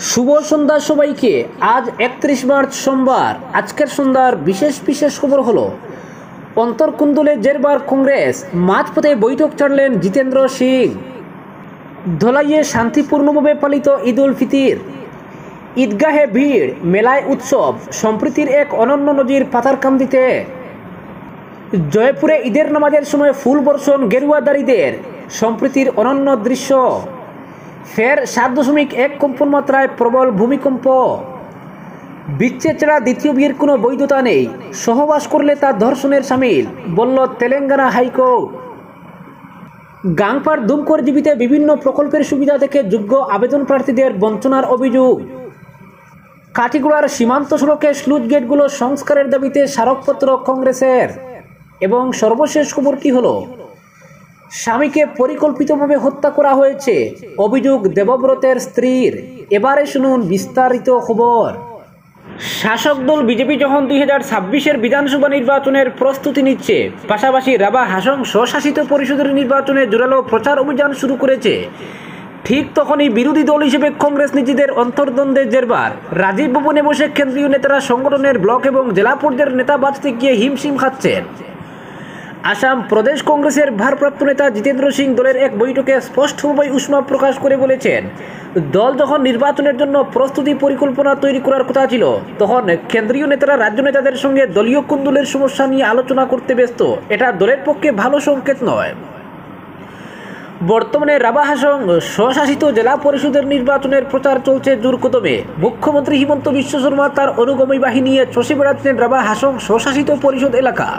শুভ সন্ধ্যা সবাইকে। আজ 31 মার্চ সোমবার। আজকের সন্ধ্যার বিশেষ বিশেষ খবর হলো অন্তর্কুন্দলে জেরবার কংগ্রেস, মাঝপথে বৈঠক ছাড়লেন জিতেন্দ্র সিং, ধলাইয়ে শান্তিপূর্ণভাবে পালিত ঈদ উল ফিতর, ঈদগাহে ভিড়, মেলায় উৎসব, সম্প্রীতির এক অনন্য নজির পাথারকান্দিতে, জয়পুরে ঈদের নামাজের সময় ফুল বর্ষণ গেরুয়াদারীদের, সম্প্রীতির অনন্য দৃশ্য, ফের 7.1 কম্পন মাত্রায় প্রবল ভূমিকম্প, বিচ্ছেদ ছাড়া দ্বিতীয় বিয়ের কোনো বৈধতা নেই, সহবাস করলে তা ধর্ষণের শামিল, বলল তেলেঙ্গানা হাইকোর্ট। গাংপাড় দুমকর জীবিতে বিভিন্ন প্রকল্পের সুবিধা থেকে যোগ্য আবেদন প্রার্থীদের বঞ্চনার অভিযোগ, কাটিগড়ার সীমান্ত সড়কে স্লুজ গেটগুলো সংস্কারের দাবিতে স্মারকপত্র কংগ্রেসের। এবং সর্বশেষ খবরটি হলো স্বামীকে পরিকল্পিতভাবে হত্যা করা হয়েছে, অভিযোগ দেবব্রতের স্ত্রীর। এবারে শুনুন বিস্তারিত খবর। শাসক দল বিজেপি যখন 2026-এর বিধানসভা নির্বাচনের প্রস্তুতি নিচ্ছে, পাশাপাশি রাভা হাসং স্বশাসিত পরিষদের নির্বাচনে জোরালো প্রচার অভিযান শুরু করেছে, ঠিক তখনই বিরোধী দল হিসেবে কংগ্রেস নিজেদের অন্তর্দ্বন্দ্বের জেরবার। রাজীব ভবনে বসে কেন্দ্রীয় নেতারা সংগঠনের ব্লক এবং জেলা পর্যায়ের নেতা বাছতে গিয়ে হিমশিম খাচ্ছেন। আসাম প্রদেশ কংগ্রেসের ভারপ্রাপ্ত নেতা জিতেন্দ্র সিং দলের এক বৈঠকে স্পষ্টভাবে উষ্মা প্রকাশ করে বলেছেন, দল যখন নির্বাচনের জন্য প্রস্তুতি পরিকল্পনা তৈরি করার কথা ছিল, তখন কেন্দ্রীয় নেতারা রাজ্য নেতাদের সঙ্গে দলীয় কুন্দলের সমস্যা নিয়ে আলোচনা করতে ব্যস্ত। এটা দলের পক্ষে ভালো সংকেত নয়। বর্তমানে রাভা হাসং স্বশাসিত জেলা পরিষদের নির্বাচনের প্রচার চলছে জোর কদমে। মুখ্যমন্ত্রী হিমন্ত বিশ্ব শর্মা তার অনুগামী বাহিনী নিয়ে চষে বেড়াচ্ছেন রাভা হাসং স্বশাসিত পরিষদ এলাকা।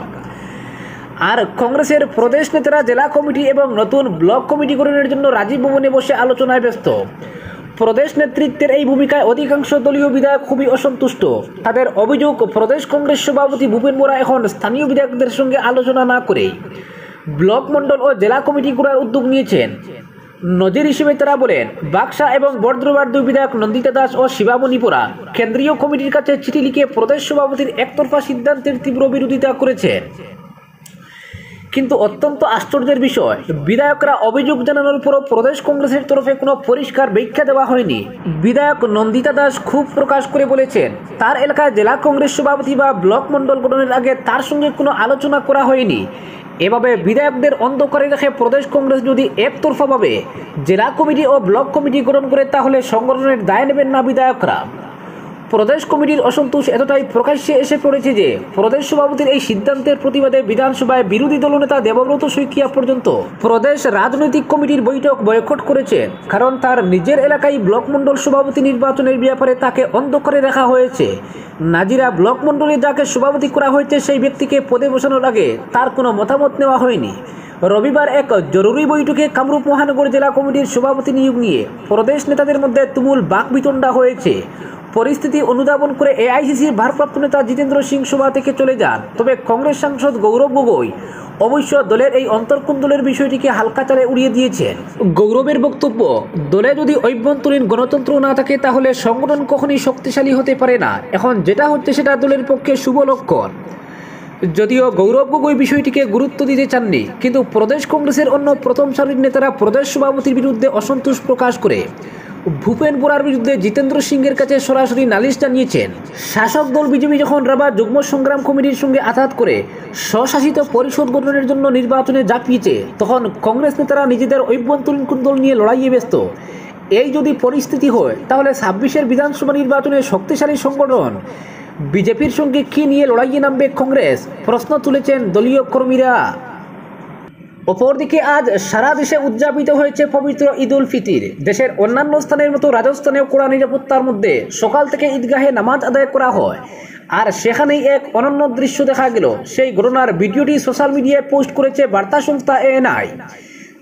আর কংগ্রেসের প্রদেশ নেতারা জেলা কমিটি এবং নতুন ব্লক কমিটি গঠনের জন্য রাজীব ভবনে বসে আলোচনায় ব্যস্ত। প্রদেশ নেতৃত্বের এই ভূমিকায় অধিকাংশ দলীয় বিধায়ক খুবই অসন্তুষ্ট। তাদের অভিযোগ, প্রদেশ কংগ্রেস সভাপতি ভূপেন বোরা এখন স্থানীয় বিধায়কদের সঙ্গে আলোচনা না করেই ব্লক মণ্ডল ও জেলা কমিটি গড়ার উদ্যোগ নিয়েছেন। নজির হিসেবে তারা বলেন, বাক্সা এবং বর্ধমানের দুই বিধায়ক নন্দিতা দাস ও শিবামণি পোরা কেন্দ্রীয় কমিটির কাছে চিঠি লিখে প্রদেশ সভাপতির একতরফা সিদ্ধান্তের তীব্র বিরোধিতা করেছেন। কিন্তু অত্যন্ত আশ্চর্যের বিষয়, বিধায়করা অভিযোগ জানানোর পরও প্রদেশ কংগ্রেসের তরফে কোনো পরিষ্কার ব্যাখ্যা দেওয়া হয়নি। বিধায়ক নন্দিতা দাস ক্ষোভ প্রকাশ করে বলেছেন, তার এলাকায় জেলা কংগ্রেস সভাপতি বা ব্লক মণ্ডল গঠনের আগে তার সঙ্গে কোনো আলোচনা করা হয়নি। এভাবে বিধায়কদের অন্ধকারে রেখে প্রদেশ কংগ্রেস যদি একতরফাভাবে জেলা কমিটি ও ব্লক কমিটি গঠন করে, তাহলে সংগঠনের দায় নেবেন না বিধায়করা। প্রদেশ কমিটির অসন্তোষ এতটাই প্রকাশ্যে এসে পড়েছে যে প্রদেশ সভাপতির এই সিদ্ধান্তের প্রতিবাদে বিধানসভায় বিরোধী দলনেতা দেবব্রত শইকিয়া পর্যন্ত প্রদেশ রাজনৈতিক কমিটির বৈঠক বয়কট করেছেন, কারণ তার নিজের এলাকায় ব্লক মণ্ডল সভাপতি নির্বাচনের ব্যাপারে তাকে অন্ধকারে রাখা হয়েছে। নাজিরা ব্লক মণ্ডলে যাকে সভাপতি করা হয়েছে, সেই ব্যক্তিকে পদে বসানোর আগে তার কোনো মতামত নেওয়া হয়নি। রবিবার এক জরুরি বৈঠকে কামরূপ মহানগর জেলা কমিটির সভাপতি নিয়োগ নিয়ে প্রদেশ নেতাদের মধ্যে তুমুল বাকবিতণ্ডা হয়েছে। পরিস্থিতি অনুধাবন করে এআইসিসির ভারপ্রাপ্ত নেতা জিতেন্দ্র সিং সভা থেকে চলে যান। তবে কংগ্রেস সাংসদ গৌরব গগৈ অবশ্য দলের এই অন্তর্কুন্দলের বিষয়টিকে হালকা চালে উড়িয়ে দিয়েছেন। গৌরবের বক্তব্য, দলে যদি অভ্যন্তরীণ গণতন্ত্র না থাকে, তাহলে সংগঠন কখনই শক্তিশালী হতে পারে না। এখন যেটা হচ্ছে সেটা দলের পক্ষে শুভ লক্ষণ। যদিও গৌরব গগৈ বিষয়টিকে গুরুত্ব দিতে চাননি, কিন্তু প্রদেশ কংগ্রেসের অন্য প্রথম সারির নেতারা প্রদেশ সভাপতির বিরুদ্ধে অসন্তোষ প্রকাশ করে ভূপেন বোরার বিরুদ্ধে জিতেন্দ্র সিংয়ের কাছে সরাসরি নালিশ জানিয়েছেন। শাসক দল বিজেপি যখন রাভা যুগ্ম সংগ্রাম কমিটির সঙ্গে আঘাত করে স্বশাসিত পরিষদ গঠনের জন্য নির্বাচনে ঝাঁপিয়েছে, তখন কংগ্রেস নেতারা নিজেদের অভ্যন্তরীণ কুন্দল নিয়ে লড়াইয়ে ব্যস্ত। এই যদি পরিস্থিতি হয়, তাহলে 26-এর বিধানসভা নির্বাচনে শক্তিশালী সংগঠন বিজেপির সঙ্গে কী নিয়ে লড়াইয়ে নামবে কংগ্রেস, প্রশ্ন তুলেছেন দলীয় কর্মীরা। অপরদিকে আজ সারা দেশে উদযাপিত হয়েছে পবিত্র ঈদ উল ফিতর। দেশের অন্যান্য স্থানের মতো রাজস্থানেও কড়া নিরাপত্তার মধ্যে সকাল থেকে ঈদগাহে নামাজ আদায় করা হয়। আর সেখানেই এক অনন্য দৃশ্য দেখা গেল। সেই ঘটনার ভিডিওটি সোশ্যাল মিডিয়ায় পোস্ট করেছে বার্তা সংস্থা এএনআই।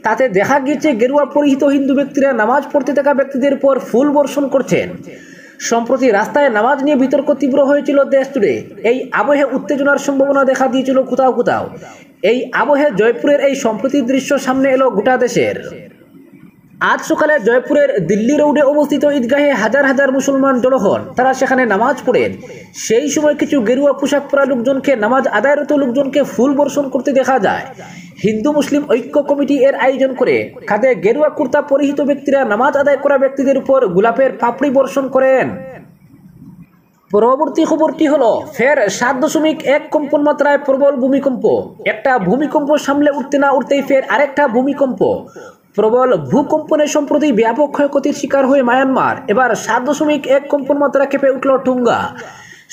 তাতে দেখা গিয়েছে গেরুয়া পরিহিত হিন্দু ব্যক্তিরা নামাজ পড়তে থাকা ব্যক্তিদের উপর ফুল বর্ষণ করছেন। সম্প্রতি রাস্তায় নামাজ নিয়ে বিতর্ক তীব্র হয়েছিল দেশ জুড়ে। এই আবহে উত্তেজনার সম্ভাবনা দেখা দিয়েছিল কোথাও কোথাও। এই আবহে জয়পুরের এই সম্প্রতির দৃশ্য সামনে এলো গোটা দেশের। আজ সকালে জয়পুরের দিল্লি রোডে অবস্থিত ঈদগাহে হাজার হাজার মুসলমান জড়ো হন। তারা সেখানে নামাজ পড়েন। সেই সময় কিছু গেরুয়া পোশাক পরা লোকজনকে, নামাজ আদায়রত লোকজনকে ফুল বর্ষণ করতে দেখা যায়। হিন্দু মুসলিম ঐক্য কমিটি এর আয়োজন করে কাঁধে গেরুয়া কুর্তা পরিহিত ব্যক্তিরা নামাজ আদায় করা ব্যক্তিদের উপর গোলাপের পাপড়ি বর্ষণ করেন। পরবর্তী খবরটি হলো, ফের 7.1 কম্পন মাত্রায় প্রবল ভূমিকম্প। একটা ভূমিকম্প সামলে উঠতে না উঠতেই ফের আরেকটা ভূমিকম্প। প্রবল ভূকম্পনে সম্প্রতি ব্যাপক ক্ষয়ক্ষতির শিকার হয়ে মায়ানমার। এবার 7.1 কম্পন মাত্রা কেঁপে উঠল টুঙ্গা।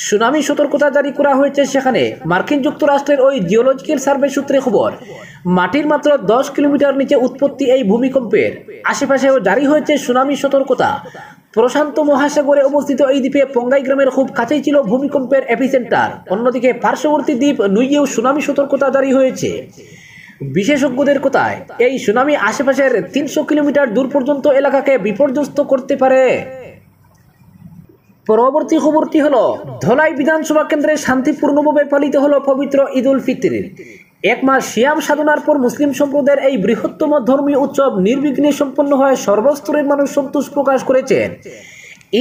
সুনামি সতর্কতা জারি করা হয়েছে সেখানে। মার্কিন যুক্তরাষ্ট্রের ওই জিওলজিক্যাল সার্ভে সূত্রে খবর, মাটির মাত্র 10 কিলোমিটার নিচে উৎপত্তি এই ভূমিকম্পের। আশেপাশেও জারি হয়েছে সুনামি সতর্কতা। প্রশান্ত মহাসাগরে অবস্থিত এই দ্বীপে পঙ্গাই গ্রামের খুব কাছেই ছিল ভূমিকম্পের এপিসেন্টার। অন্যদিকে পার্শ্ববর্তী দ্বীপ নুইয়েও সুনামি সতর্কতা জারি হয়েছে। বিশেষজ্ঞদের কথায়, এই সুনামি আশেপাশের 300 কিলোমিটার দূর পর্যন্ত এলাকাকে বিপর্যস্ত করতে পারে। পরবর্তী খবরটি হলো, ধলাই বিধানসভা কেন্দ্রে শান্তিপূর্ণভাবে পালিত হলো পবিত্র ঈদ উল ফিতর। এক মাস সিয়াম সাধনার পর মুসলিম সম্প্রদায়ের এই বৃহত্তম ধর্মীয় উৎসব নির্বিঘ্নে সম্পন্ন হয়। সর্বস্তরের মানুষ সন্তোষ প্রকাশ করেছেন।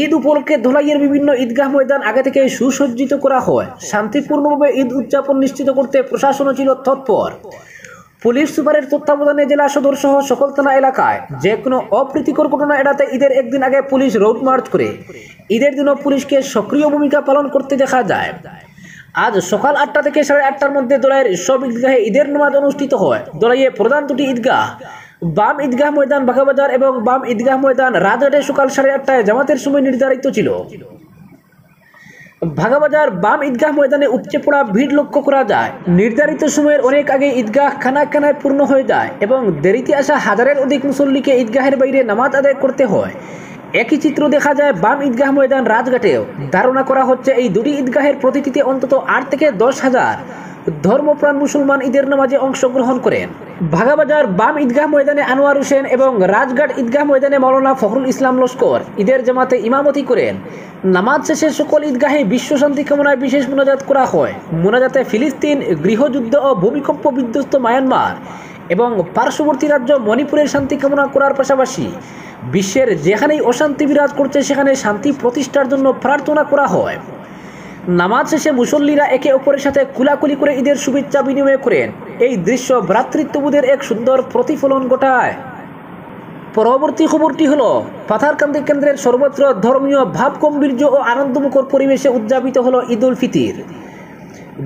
ঈদ উপলক্ষে ধলাইয়ের বিভিন্ন ঈদগাহ ময়দান আগে থেকে সুসজ্জিত করা হয়। শান্তিপূর্ণভাবে ঈদ উদযাপন নিশ্চিত করতে প্রশাসনও ছিল তৎপর। পুলিশ সুপারের তত্ত্বাবধানে জেলা সদর সহ সকল থানা এলাকায় যে কোনো অপ্রীতিকর ঘটনা এড়াতে ঈদের একদিন আগে পুলিশ রোড মার্চ করে ঈদের দিনও পুলিশকে সক্রিয় ভূমিকা পালন করতে দেখা যায়। আজ সকাল 8টা থেকে 8:30টার মধ্যে দোলাইয়ের সব ঈদগাহে ঈদের নামাজ অনুষ্ঠিত হয়। দোলাইয়ে প্রধান দুটি ঈদগাহ, বাম ঈদগাহ ময়দান বাঘাবাজার এবং বাম ঈদগাহ ময়দান রাজহাটে সকাল 8:30টায় জামাতের সময় নির্ধারিত ছিল। ভাগাবাজার বাম ঈদগাহ ময়দানে উপচে পড়া ভিড় লক্ষ্য করা যায়। নির্ধারিত সময়ের অনেক আগে ঈদগাহ খানায় খানায় পূর্ণ হয়ে যায় এবং দেরিতে আসা হাজারের অধিক মুসল্লিকে ঈদগাহের বাইরে নামাজ আদায় করতে হয়। একই চিত্র দেখা যায় বাম ঈদগাহ ময়দান রাজঘাটেও। ধারণা করা হচ্ছে এই দুটি ঈদগাহের প্রতিটিতে অন্তত 8 থেকে 10,000 ধর্মপ্রাণ মুসলমান ঈদের নামাজে অংশগ্রহণ করেন। ভাগাবাজার বাম ঈদগাহ ময়দানে আনোয়ার হোসেন এবং রাজঘাট ঈদগাহ ময়দানে মৌলানা ফখরুল ইসলাম লস্কর ঈদের জামাতে ইমামতি করেন। নামাজ শেষে সকল ঈদগাহে বিশ্ব শান্তি কামনায় বিশেষ মোনাজাত করা হয়। মোনাজাতে ফিলিস্তিন, গৃহযুদ্ধ ও ভূমিকম্প বিধ্বস্ত মায়ানমার এবং পার্শ্ববর্তী রাজ্য মণিপুরের শান্তি কামনা করার পাশাপাশি বিশ্বের যেখানেই অশান্তি বিরাজ করছে সেখানে শান্তি প্রতিষ্ঠার জন্য প্রার্থনা করা হয়। নামাজ শেষে মুসল্লিরা একে অপরের সাথে কুলাকুলি করে ঈদের শুভেচ্ছা বিনিময় করেন। এই দৃশ্য ভ্রাতৃত্ববোধের এক সুন্দর প্রতিফলন ঘটায়। পরবর্তী খবরটি হলো, পাথারকান্দি কেন্দ্রের সর্বত্র ধর্মীয় ভাব গাম্ভীর্য ও আনন্দমুখর পরিবেশে উদযাপিত হলো ঈদ উল ফিতর।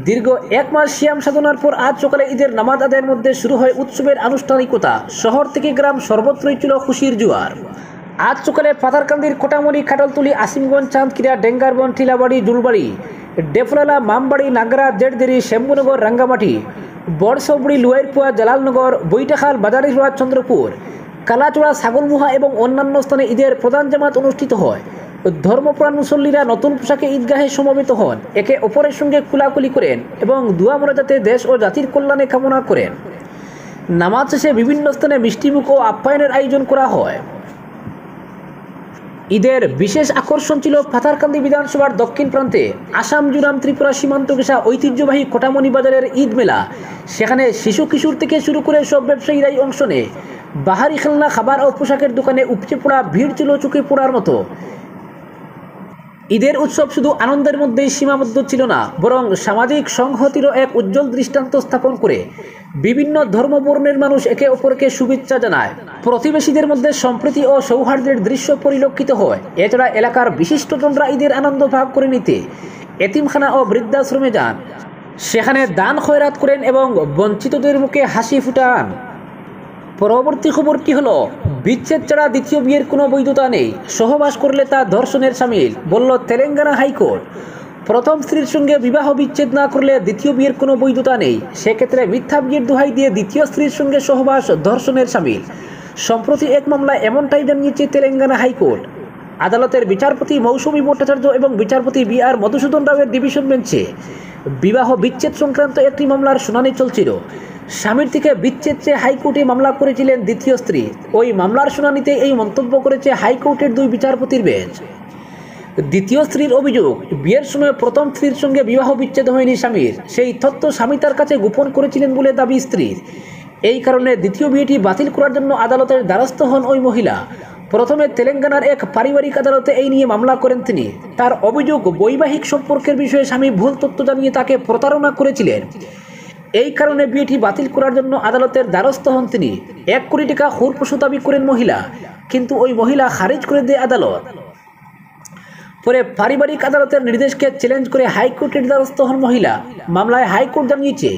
দীর্ঘ 1 মাস সিয়াম সাধনার পর আজ সকালে ঈদের নামাজ আদায়ের মধ্যে শুরু হয় উৎসবের আনুষ্ঠানিকতা। শহর থেকে গ্রাম সর্বত্রই ছিল খুশির জোয়ার। আজ সকালে পাথারকান্দির কোটামণি, খাটলতুলি, আসিমগঞ্জ, চাঁদকিরা, ডেঙ্গারবন, টিলাবাড়ি, জুলবাড়ি, ডেফলালা, মামবাড়ি, নাগরা, জেটদেরি, শ্যাম্বুনগর, রাঙ্গামাটি, বড়সবড়ি, লুয়াইরপুয়া, জালালনগর, বৈটাখাল, বাজারিরোয়া, চন্দ্রপুর, কালাচড়া, ছাগলমুহা এবং অন্যান্য স্থানে ঈদের প্রধান জামাত অনুষ্ঠিত হয়। ধর্মপ্রাণ মুসল্লিরা নতুন পোশাকে ঈদগাহে সমবেত হন, একে অপরের সঙ্গে কুলাকুলি করেন এবং দুয়া মোনাজাতে দেশ ও জাতির কল্যাণে কামনা করেন। নামাজ শেষে বিভিন্ন স্থানে মিষ্টিমুখ ও আপ্যায়নের আয়োজন করা হয়। ঈদের বিশেষ আকর্ষণ ছিল পাথারকান্দি বিধানসভার দক্ষিণ প্রান্তে আসাম জুরাম ত্রিপুরা সীমান্ত ঘেঁষা ঐতিহ্যবাহী কোটামণি বাজারের ঈদ মেলা। সেখানে শিশু কিশোর থেকে শুরু করে সব ব্যবসায়ীরাই অংশ নেয়। বাহারি খেলনা, খাবার ও পোশাকের দোকানে উপচে পড়া ভিড় ছিল চোখে পড়ার মতো। ঈদের উৎসব শুধু আনন্দের মধ্যেই সীমাবদ্ধ ছিল না, বরং সামাজিক সংহতিরও এক উজ্জ্বল দৃষ্টান্ত স্থাপন করে বিভিন্ন ধর্মবর্ণের মানুষ একে অপরকে শুভেচ্ছা জানায়। প্রতিবেশীদের মধ্যে সম্প্রীতি ও সৌহার্দ্যের দৃশ্য পরিলক্ষিত হয়। এছাড়া এলাকার বিশিষ্টজনরা ঈদের আনন্দ ভাগ করে নিতে এতিমখানা ও বৃদ্ধাশ্রমে যান। সেখানে দান খয়রাত করেন এবং বঞ্চিতদের মুখে হাসি ফুটান। পরবর্তী খবরটি হলো, বিচ্ছেদ ছাড়া দ্বিতীয় বিয়ের কোনো বৈধতা নেই, সহবাস করলে তা ধর্ষণের শামিল, বলল তেলেঙ্গানা হাইকোর্ট। প্রথম স্ত্রীর সঙ্গে বিবাহ বিচ্ছেদ না করলে দ্বিতীয় বিয়ের কোনো বৈধতা নেই। সেক্ষেত্রে মিথ্যা বিয়ের দোহাই দিয়ে দ্বিতীয় স্ত্রীর সঙ্গে সহবাস ধর্ষণের শামিল। সম্প্রতি এক মামলায় এমনটাই জানিয়েছে তেলেঙ্গানা হাইকোর্ট। আদালতের বিচারপতি মৌসুমী ভট্টাচার্য এবং বিচারপতি বি.আর. মধুসূদন রাওয়ের ডিভিশন বেঞ্চে বিবাহ বিচ্ছেদ সংক্রান্ত একটি মামলার শুনানি চলছিল। স্বামীর থেকে বিচ্ছেদ চেয়ে হাইকোর্টে মামলা করেছিলেন দ্বিতীয় স্ত্রী। ওই মামলার শুনানিতে এই মন্তব্য করেছে হাইকোর্টের 2 বিচারপতির বেঞ্চ। দ্বিতীয় স্ত্রীর অভিযোগ, বিয়ের সময় প্রথম স্ত্রীর সঙ্গে বিবাহ বিচ্ছেদ হয়নি স্বামীর। সেই তথ্য স্বামী তার কাছে গোপন করেছিলেন বলে দাবি স্ত্রীর। এই কারণে দ্বিতীয় বিয়েটি বাতিল করার জন্য আদালতের দ্বারস্থ হন ওই মহিলা। প্রথমে তেলেঙ্গানার এক পারিবারিক আদালতে এই নিয়ে মামলা করেন তিনি। তার অভিযোগ, বৈবাহিক সম্পর্কের বিষয়ে স্বামী ভুল তথ্য জানিয়ে তাকে প্রতারণা করেছিলেন। এই কারণে বিয়েটি বাতিল করার জন্য আদালতের দ্বারস্থ হন তিনি। 1 কোটি টাকা হুরপোষ দাবি করেন মহিলা, কিন্তু ওই মহিলা খারিজ করে দেয় আদালত। পরে পারিবারিক আদালতের নির্দেশকে চ্যালেঞ্জ করে হাইকোর্টের দ্বারস্থ হন মহিলা। মামলায় হাইকোর্ট জানিয়েছে,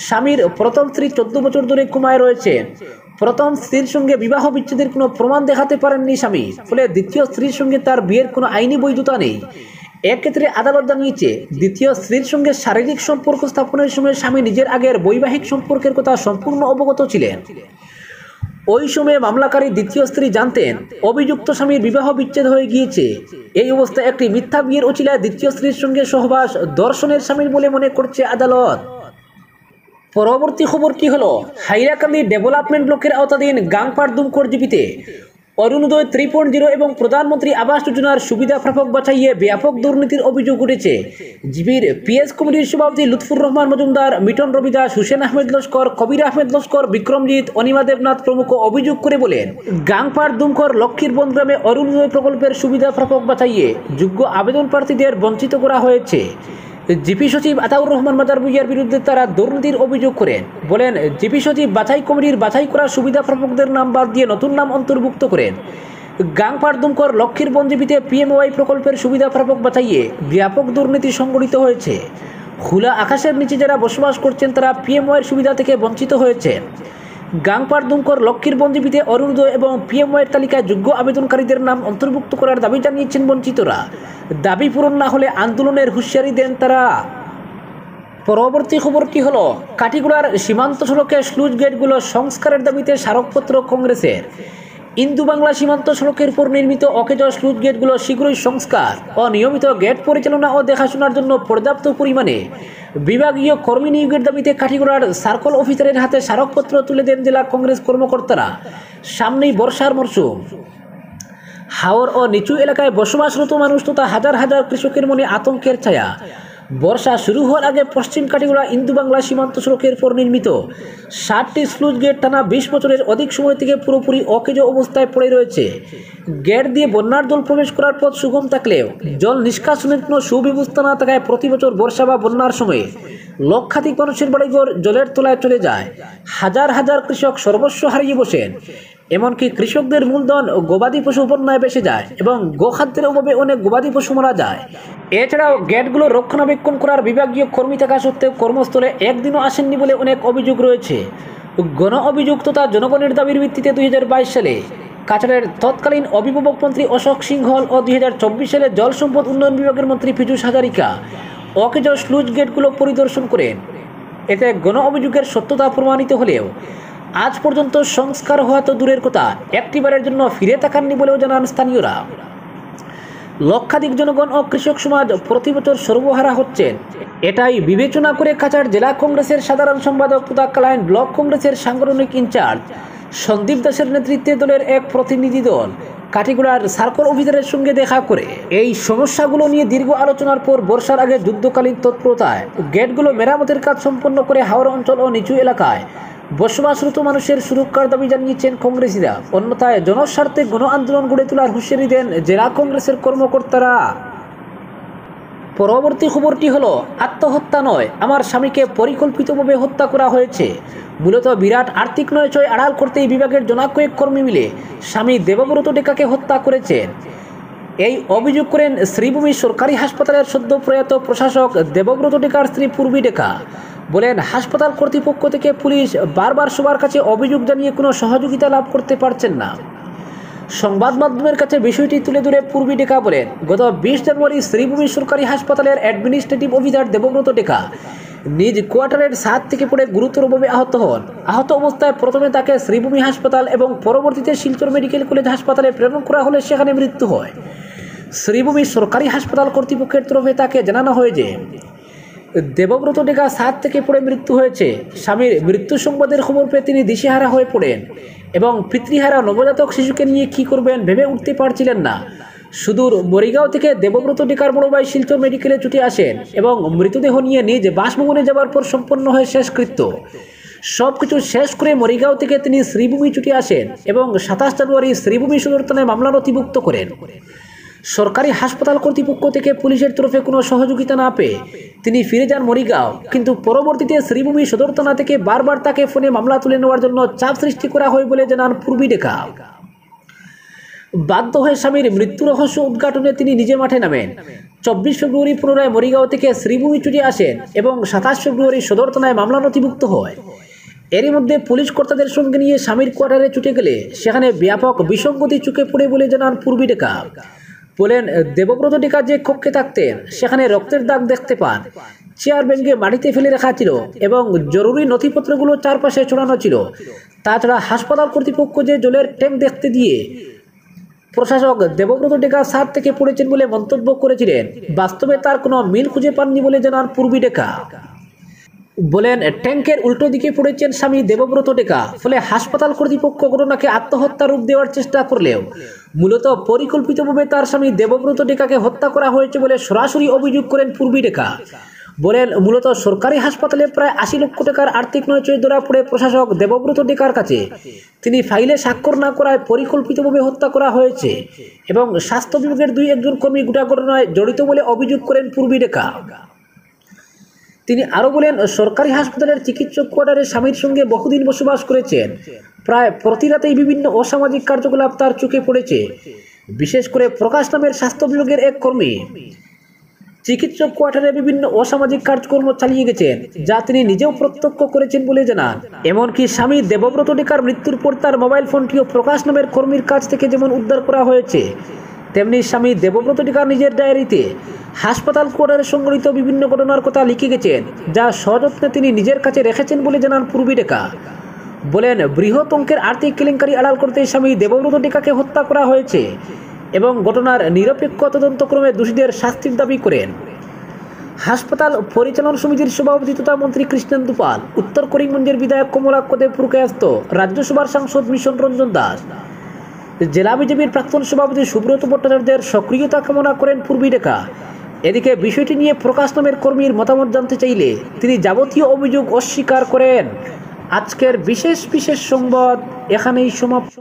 স্বামীর প্রথম স্ত্রী 14 বছর ধরে কোমায় রয়েছেন। প্রথম স্ত্রীর সঙ্গে বিবাহ বিচ্ছেদের কোনো প্রমাণ দেখাতে পারেননি স্বামী, ফলে দ্বিতীয় স্ত্রীর সঙ্গে তার বিয়ের কোনো আইনি বৈধতা নেই। এক্ষেত্রে আদালত জানিয়েছে, দ্বিতীয় স্ত্রীর সঙ্গে শারীরিক সম্পর্ক স্থাপনের সময় স্বামী নিজের আগের বৈবাহিক সম্পর্কের কথা সম্পূর্ণ অবগত ছিলেন। ওই সময়ে মামলাকারী দ্বিতীয় স্ত্রী জানতেন অভিযুক্ত স্বামীর বিবাহ বিচ্ছেদ হয়ে গিয়েছে। এই অবস্থায় একটি মিথ্যা বিয়ের উচিলায় দ্বিতীয় স্ত্রীর সঙ্গে সহবাস দর্শনের শামিল বলে মনে করছে আদালত। পরবর্তী খবরটি হলো, হাইলাকান্দি ডেভেলপমেন্ট ব্লকের আওতাধীন গাংপাড় দুমকর জিপিতে অরুণোদয় 3.0 এবং প্রধানমন্ত্রী আবাস যোজনার সুবিধা প্রাপক বাছাইয়ে ব্যাপক দুর্নীতির অভিযোগ উঠেছে। জিপির পিএস কমিটির সভাপতি লুৎফুর রহমান মজুমদার, মিটন রবি দাস, হুসেন আহমেদ লস্কর, কবির আহমেদ লস্কর, বিক্রমজিৎ, অনিমা দেবনাথ প্রমুখ অভিযোগ করে বলেন, গাংপাড় দুমকর লক্ষ্মীরবন্দ গ্রামে অরুণোদয় প্রকল্পের সুবিধা প্রাপক বাছাইয়ে যোগ্য আবেদন প্রার্থীদের বঞ্চিত করা হয়েছে। জিপি সচিব আতাউর রহমান মাজার ভুইয়ার বিরুদ্ধে তারা দুর্নীতির অভিযোগ করেন। বলেন, জিপি সচিব বাছাই কমিটির বাছাই করা সুবিধা প্রাপকদের নাম বাদ দিয়ে নতুন নাম অন্তর্ভুক্ত করেন। গাংপাড় দুমকর লক্ষ্মীরবন্দ জিপিতে পিএমওয়াই প্রকল্পের সুবিধা প্রাপক বাছাইয়ে ব্যাপক দুর্নীতি সংঘটিত হয়েছে। খোলা আকাশের নিচে যারা বসবাস করছেন তারা পিএমওয়াইয়ের সুবিধা থেকে বঞ্চিত হয়েছে। গাংপাড় দুমকর লক্ষ্মীরবন্দ জিপিতে অরুণোদয় এবং পিএমওয়াইয়ের তালিকায় যোগ্য আবেদনকারীদের নাম অন্তর্ভুক্ত করার দাবি জানিয়েছেন বঞ্চিতরা। দাবি পূরণ না হলে আন্দোলনের হুঁশিয়ারি দেন তারা। পরবর্তী খবরটি হলো, কাটিগড়ার সীমান্ত সড়কে স্লুজ গেটগুলো সংস্কারের দাবিতে স্মারকপত্র কংগ্রেসের। ইন্দু বাংলা সীমান্ত সড়কের উপর নির্মিত অকেজ স্লুজ গেটগুলো শীঘ্রই সংস্কার ও নিয়মিত গেট পরিচালনা ও দেখাশোনার জন্য পর্যাপ্ত পরিমাণে বিভাগীয় কর্মী নিয়োগের দাবিতে কাটিগড়ার সার্কল অফিসারের হাতে স্মারকপত্র তুলে দেন জেলা কংগ্রেস কর্মকর্তারা। সামনেই বর্ষার মরশুম। হাওর ও নিচু এলাকায় বসবাসরত মানুষ তথা হাজার হাজার কৃষকের মনে আতঙ্কের ছায়া। বর্ষা শুরু হওয়ার আগে পশ্চিম কাটিগড়া ইন্দু বাংলা সীমান্ত সড়কের উপর নির্মিত 60টি স্লুজ গেট টানা 20 বছরের অধিক সময় থেকে পুরোপুরি অকেজ অবস্থায় পড়ে রয়েছে। গেট দিয়ে বন্যার জল প্রবেশ করার পথ সুগম থাকলেও জল নিষ্কাশনের কোনো সুব্যবস্থা না থাকায় প্রতি বছর বর্ষা বা বন্যার সময়ে লক্ষাধিক মানুষের বাড়িঘর জলের তলায় চলে যায়। হাজার হাজার কৃষক সর্বস্ব হারিয়ে বসেন। এমনকি কৃষকদের মূলধন গবাদি পশু বন্যায় ভেসে যায় এবং গোখাদ্যের অভাবে অনেক গবাদি পশু মারা যায়। এছাড়াও গেটগুলো রক্ষণাবেক্ষণ করার বিভাগীয় কর্মী থাকা সত্ত্বেও কর্মস্থলে একদিনও আসেননি বলে অনেক অভিযোগ রয়েছে। গণ অভিযোগ তথা জনগণের দাবির ভিত্তিতে 2022 সালে কাছাড়ের তৎকালীন অভিভাবক মন্ত্রী অশোক সিংহল ও 2024 সালে জল সম্পদ উন্নয়ন বিভাগের মন্ত্রী পীযূষ হাজারিকা অকেজ স্লুজ গেটগুলো পরিদর্শন করেন। এতে গণ অভিযোগের সত্যতা প্রমাণিত হলেও আজ পর্যন্ত সংস্কার হওয়া তো দূরের কথা, একটিবারের জন্য ফিরে তাকাননি বলেও জানান স্থানীয়রা। লক্ষাধিক জনগণ ও কৃষক সমাজ প্রতি বছর সর্বহারা হচ্ছেন। এটাই বিবেচনা করে কাছাড় জেলা কংগ্রেসের সাধারণ সম্পাদক তথা কালাইন ব্লক কংগ্রেসের সাংগঠনিক ইনচার্জ সন্দীপ দাসের নেতৃত্বে দলের এক প্রতিনিধি দল কাটিগড়ার সার্কল অফিসারের সঙ্গে দেখা করে এই সমস্যাগুলো নিয়ে দীর্ঘ আলোচনার পর বর্ষার আগে যুদ্ধকালীন তৎপরতায় গেটগুলো মেরামতের কাজ সম্পন্ন করে হাওড়া অঞ্চল ও নিচু এলাকায় বসবাসরত মানুষের সুরক্ষার দাবি জানিয়েছেন কংগ্রেসীরা। অন্যথায় জনস্বার্থে গণ আন্দোলন গড়ে তোলার হুঁশিয়ারি দেন জেলা কংগ্রেসের কর্মকর্তারা। পরবর্তী খবরটি হলো, আত্মহত্যা নয়, আমার স্বামীকে পরিকল্পিতভাবে হত্যা করা হয়েছে। মূলত বিরাট আর্থিক নয়ছয় আড়াল করতে এই বিভাগের জনকয়েক কর্মী মিলে স্বামী দেবব্রত ডেকাকে হত্যা করেছেন। এই অভিযোগ করেন শ্রীভূমি সরকারি হাসপাতালের সদ্য প্রয়াত প্রশাসক দেবব্রত ডেকার স্ত্রী পূর্বী ডেকা। বলেন, হাসপাতাল কর্তৃপক্ষ থেকে পুলিশ বারবার সবার কাছে অভিযোগ জানিয়ে কোনো সহযোগিতা লাভ করতে পারছেন না। সংবাদ মাধ্যমের কাছে বিষয়টি তুলে ধরে পূর্বী ডেকা বলেন, গত 20 জানুয়ারি শ্রীভূমি সরকারি হাসপাতালের অ্যাডমিনিস্ট্রেটিভ অফিসার দেবব্রত ডেকা নিজ কোয়ার্টারের ছাদ থেকে পড়ে গুরুতরভাবে আহত হন। আহত অবস্থায় প্রথমে তাকে শ্রীভূমি হাসপাতাল এবং পরবর্তীতে শিলচর মেডিকেল কলেজ হাসপাতালে প্রেরণ করা হলে সেখানে মৃত্যু হয়। শ্রীভূমি সরকারি হাসপাতাল কর্তৃপক্ষের তরফে তাকে জানানো হয় যে দেবব্রত ডেকা ছাদ থেকে পড়ে মৃত্যু হয়েছে। স্বামীর মৃত্যু সংবাদের খবর পেয়ে তিনি দিশেহারা হয়ে পড়েন এবং পিতৃহারা নবজাতক শিশুকে নিয়ে কী করবেন ভেবে উঠতে পারছিলেন না। সুদূর মরিগাঁও থেকে দেবব্রত ডেকার বড় ভাই শিলচর মেডিকেলে ছুটে আসেন এবং মৃতদেহ নিয়ে নিজ বাসভবনে যাওয়ার পর সম্পন্ন হয় শেষকৃত্য। সবকিছু শেষ করে মরিগাঁও থেকে তিনি শ্রীভূমি ছুটে আসেন এবং 27 জানুয়ারি শ্রীভূমি সদর থানায় মামলা নথিভুক্ত করেন। সরকারি হাসপাতাল কর্তৃপক্ষ থেকে পুলিশের তরফে কোনো সহযোগিতা না পেয়ে তিনি ফিরে যান মরিগাঁও, কিন্তু পরবর্তীতে শ্রীভূমি সদর থানা থেকে বারবার তাকে ফোনে মামলা তুলে নেওয়ার জন্য চাপ সৃষ্টি করা হয় বলে জানান পূর্বী ডেকা। বাধ্য হয়ে স্বামীর মৃত্যু রহস্য উদ্ঘাটনে তিনি নিজে মাঠে নামেন। 24 ফেব্রুয়ারি পুনরায় মরিগাঁও থেকে শ্রীভূমি ছুটে আসেন এবং 27 ফেব্রুয়ারি সদর থানায় মামলা নথিভুক্ত হয়। এরই মধ্যে পুলিশ কর্তাদের সঙ্গে নিয়ে স্বামীর কোয়ার্টারে ছুটে গেলে সেখানে ব্যাপক বিসঙ্গতি চোখে পড়ে বলে জানান পূর্বী ডেকা। বলেন, দেবব্রত ডেকা যে কক্ষে থাকতেন সেখানে রক্তের দাগ দেখতে পান, চেয়ার ভেঙে মাটিতে ফেলে রাখা ছিল এবং জরুরি নথিপত্রগুলো চারপাশে ছড়ানো ছিল। তাছাড়া হাসপাতাল কর্তৃপক্ষ যে জলের ট্যাঙ্ক দেখতে দিয়ে প্রশাসক দেবব্রত ডেকা ছাদ থেকে পড়েছেন বলে মন্তব্য করেছিলেন, বাস্তবে তার কোনো মিল খুঁজে পাননি বলে জানান পূর্বী ডেকা। বলেন, ট্যাঙ্কের উল্টো দিকে পড়েছেন স্বামী দেবব্রত ডেকা, ফলে হাসপাতাল কর্তৃপক্ষ ঘটনাকে আত্মহত্যার রূপ দেওয়ার চেষ্টা করলেও মূলত পরিকল্পিতভাবে তার স্বামী দেবব্রত ডেকাকে হত্যা করা হয়েছে বলে সরাসরি অভিযোগ করেন পূর্বী ডেকা। বলেন, মূলত সরকারি হাসপাতালে প্রায় 80 লক্ষ টাকার আর্থিক নৈচয় ধরা পড়ে প্রশাসক দেবব্রত ডেকার কাছে। তিনি ফাইলে স্বাক্ষর না করায় পরিকল্পিতভাবে হত্যা করা হয়েছে এবং স্বাস্থ্য বিভাগের 2-1 কর্মী গোটা ঘটনায় জড়িত বলে অভিযোগ করেন পূর্বী ডেকা। তিনি আরও বলেন, সরকারি হাসপাতালের চিকিৎসক কোয়ার্টারে স্বামীর সঙ্গে বহুদিন বসবাস করেছেন। প্রায় প্রতি রাতেই বিভিন্ন অসামাজিক কার্যকলাপ তার চোখে পড়েছে। বিশেষ করে প্রকাশ নামের স্বাস্থ্য বিভাগের এক কর্মী চিকিৎসক কোয়ার্টারে বিভিন্ন অসামাজিক কার্যক্রম চালিয়ে গেছেন, যা তিনি নিজেও প্রত্যক্ষ করেছেন বলে জানান। এমনকি স্বামী দেবব্রত ডেকার মৃত্যুর পর তার মোবাইল ফোনটিও প্রকাশ নামের কর্মীর কাছ থেকে যেমন উদ্ধার করা হয়েছে, তেমনি স্বামী দেবব্রত ডেকার নিজের ডায়েরিতে হাসপাতাল কোয়ার্টারে সংঘটিত বিভিন্ন ঘটনার কথা লিখে গেছেন, যা সযত্নে তিনি নিজের কাছে রেখেছেন বলে জানান পূর্বী ডেকা। বলেন, বৃহৎ অঙ্কের আর্থিক কেলেঙ্কারি আড়াল করতে স্বামী দেবব্রত ডেকাকে হত্যা করা হয়েছে এবং ঘটনার নিরপেক্ষ তদন্তক্রমে দোষীদের শাস্তির দাবি করেন। হাসপাতাল পরিচালন সমিতির সভাপতি তথা মন্ত্রী কৃষ্ণেন্দু পাল, উত্তর করিমগঞ্জের বিধায়ক কমলাক্ষ দেব পুরকায়স্থ, রাজ্যসভার সাংসদ মিশন রঞ্জন দাস, জেলা বিজেপির প্রাক্তন সভাপতি সুব্রত ভট্টাচার্যের সক্রিয়তা কামনা করেন পূর্বী ডেকা। এদিকে বিষয়টি নিয়ে প্রকাশ নামের কর্মীর মতামত জানতে চাইলে তিনি যাবতীয় অভিযোগ অস্বীকার করেন। আজকের বিশেষ সংবাদ এখানেই সমাপ্ত।